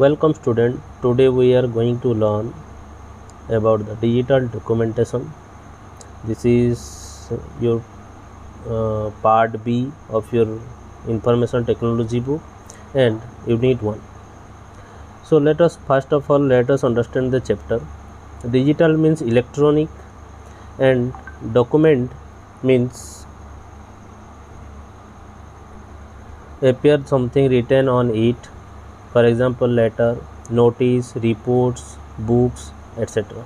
Welcome student. Today we are going to learn about the digital documentation. This is your part B of your information technology book and unit 1. So let us first of all let us understand the chapter. Digital means electronic and document means appear something written on it, for example letter, notice, reports, books, etc.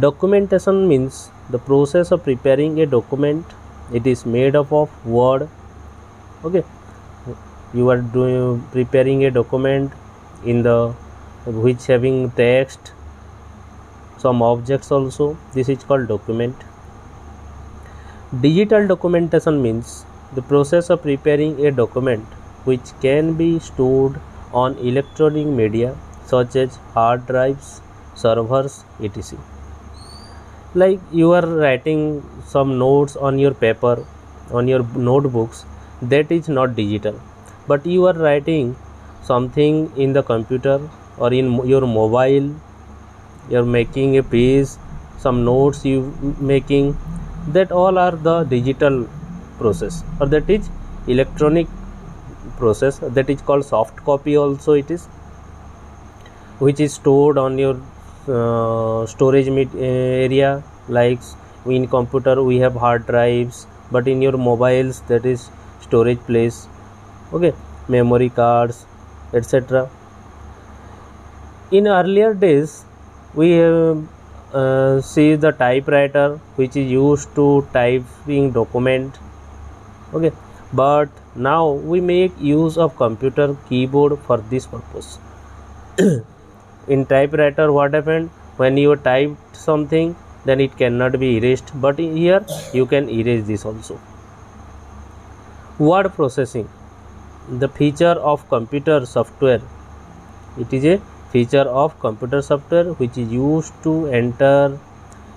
Documentation means the process of preparing a document. It is made up of word. Okay, you are preparing a document in the which having text, some objects also. This is called document. Digital documentation means the process of preparing a document which can be stored on electronic media such as hard drives, servers, etc. Like you are writing some notes on your paper, on your notebooks, that is not digital, but you are writing something in the computer or in your mobile. You are making a page, some notes you making, that all are the digital process, or that is electronic process, that is called soft copy also it is, which is stored on your storage area. Like in computer we have hard drives, but in your mobiles that is storage place. Okay, memory cards, etc. In earlier days we see the typewriter which is used to typing document. Okay, but now we make use of computer keyboard for this purpose. In typewriter what happened, when you typed something then it cannot be erased, but here you can erase this also. Word processing, the feature of computer software. It is a feature of computer software which is used to enter,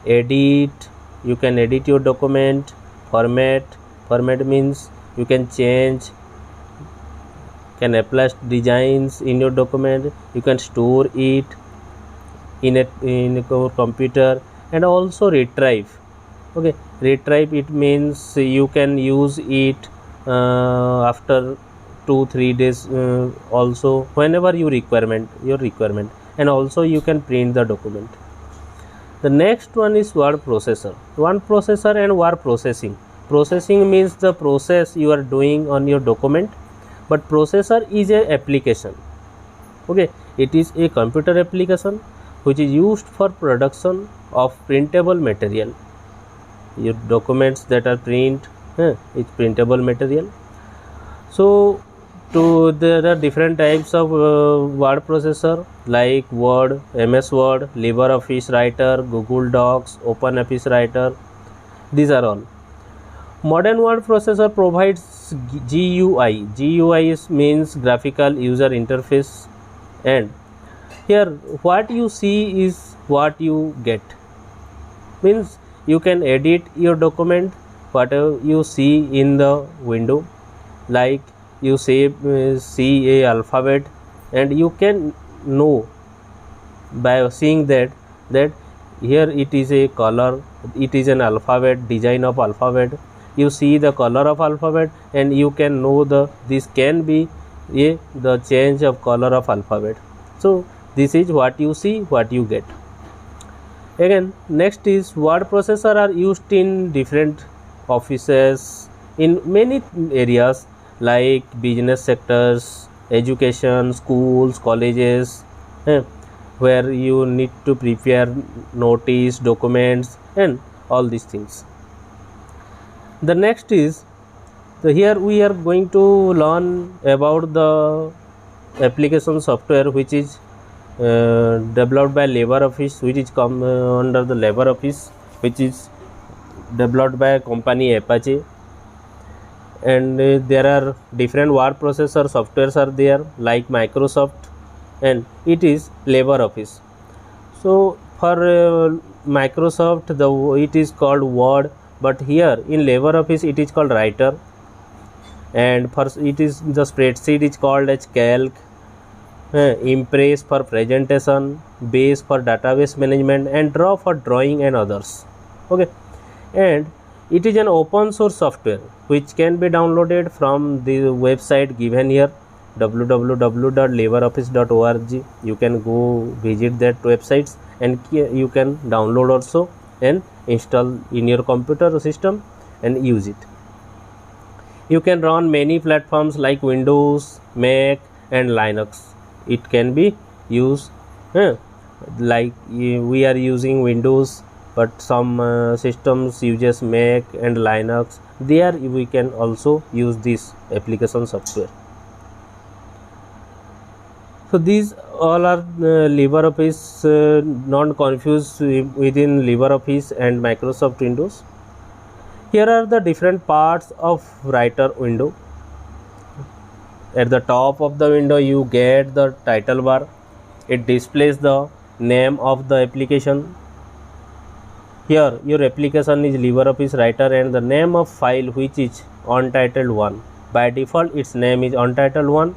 edit. You can edit your document. Format means you can change, can apply designs in your document. You can store it in your computer, and also retrieve. Okay, retrieve, it means you can use it after 2-3 days also, whenever your requirement, and also you can print the document. The next one is word processor. Word processor and word processing. Processing means the process you are doing on your document, but processor is a application. Okay, it is a computer application which is used for production of printable material. Your documents that are print is printable material. So there are different types of word processor like Word, MS Word, LibreOffice Writer, Google Docs, OpenOffice Writer. These are all. Modern word processor provides GUI. GUI means graphical user interface, and here what you see is what you get. Means you can edit your document whatever you see in the window. Like you see a alphabet, and you can know by seeing that here it is a color, it is an alphabet, design of alphabet. You see the color of alphabet, and you can know this can be the change of color of alphabet. So this is what you see, what you get. Again, next is word processor are used in different offices, in many areas like business sectors, education, schools, colleges, where you need to prepare notice, documents, and all these things. The next is, so here we are going to learn about the application software which is developed by LibreOffice, which is under the LibreOffice, which is developed by company Apache. And there are different word processor softwares are there like Microsoft, and it is LibreOffice. So for Microsoft it is called Word, but here in LibreOffice it is called Writer, and for it is the spreadsheet is called as Calc, Impress for presentation, Base for database management, and Draw for drawing and others. Okay, and it is an open source software which can be downloaded from the website given here, www.libreoffice.org. You can go visit that websites, and you can download also and install in your computer system and use it. You can run many platforms like Windows, Mac, and Linux. It can be used like we are using Windows, but some systems uses Mac and Linux. There we can also use this application software. So these all are LibreOffice, non-confused within LibreOffice and Microsoft Windows. Here are the different parts of writer window. At the top of the window you get the title bar. It displays the name of the application. Here your application is LibreOffice Writer and the name of file which is Untitled 1. By default its name is Untitled 1,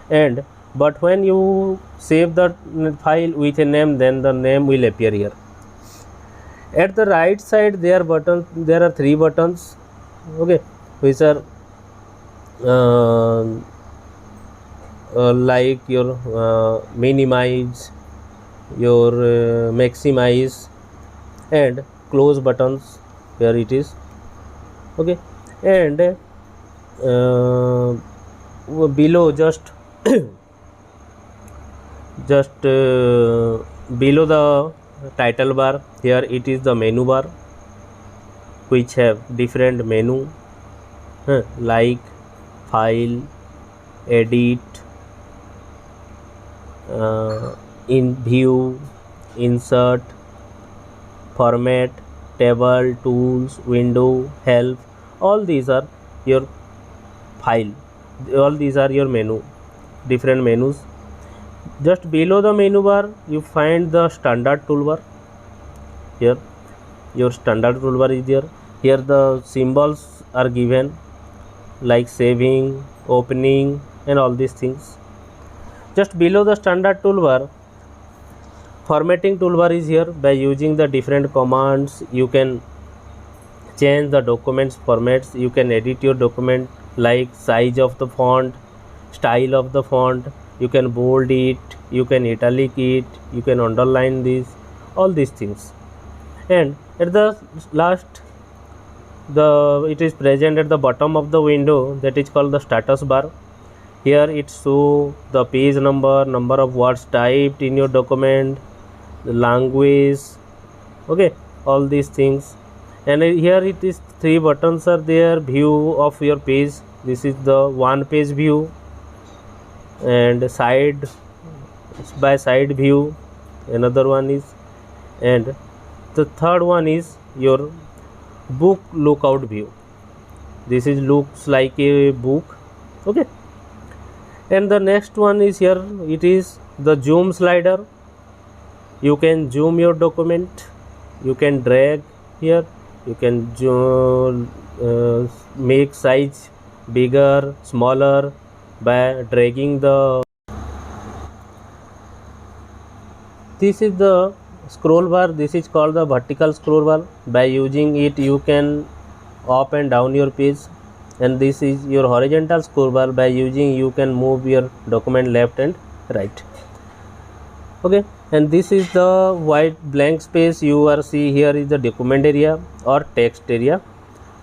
and but when you save the file with a name, then the name will appear here. At the right side there are three buttons, okay, which are like your minimize, your maximize, and close buttons. Here it is, okay, and below just below the title bar, here it is the menu bar which have different menu like file, edit, in view, insert, format, table, tools, window, help. All these are your file, all these are your menu, different menus. Just below the menu bar you find the standard toolbar. Here your standard toolbar is there. Here the symbols are given like saving, opening, and all these things. Just below the standard toolbar, formatting toolbar is here. By using the different commands you can change the documents formats. You can edit your document like size of the font, style of the font. You can bold it, you can italic it, you can underline this, all these things. And at the last, it is present at the bottom of the window, that is called the status bar. Here it shows the page number, number of words typed in your document, the language, okay, all these things. And here it is three buttons are there. View of your page, this is the one page view, and side by side view, another one is, and the third one is your book lookout view. This is looks like a book, okay. And the next one is here, it is the zoom slider. You can zoom your document, you can drag here, you can make size bigger, smaller by dragging the. This is the scroll bar. This is called the vertical scroll bar. By using it you can up and down your page. And this is your horizontal scroll bar. By using you can move your document left and right, okay. And this is the white blank space you are see here is the document area or text area.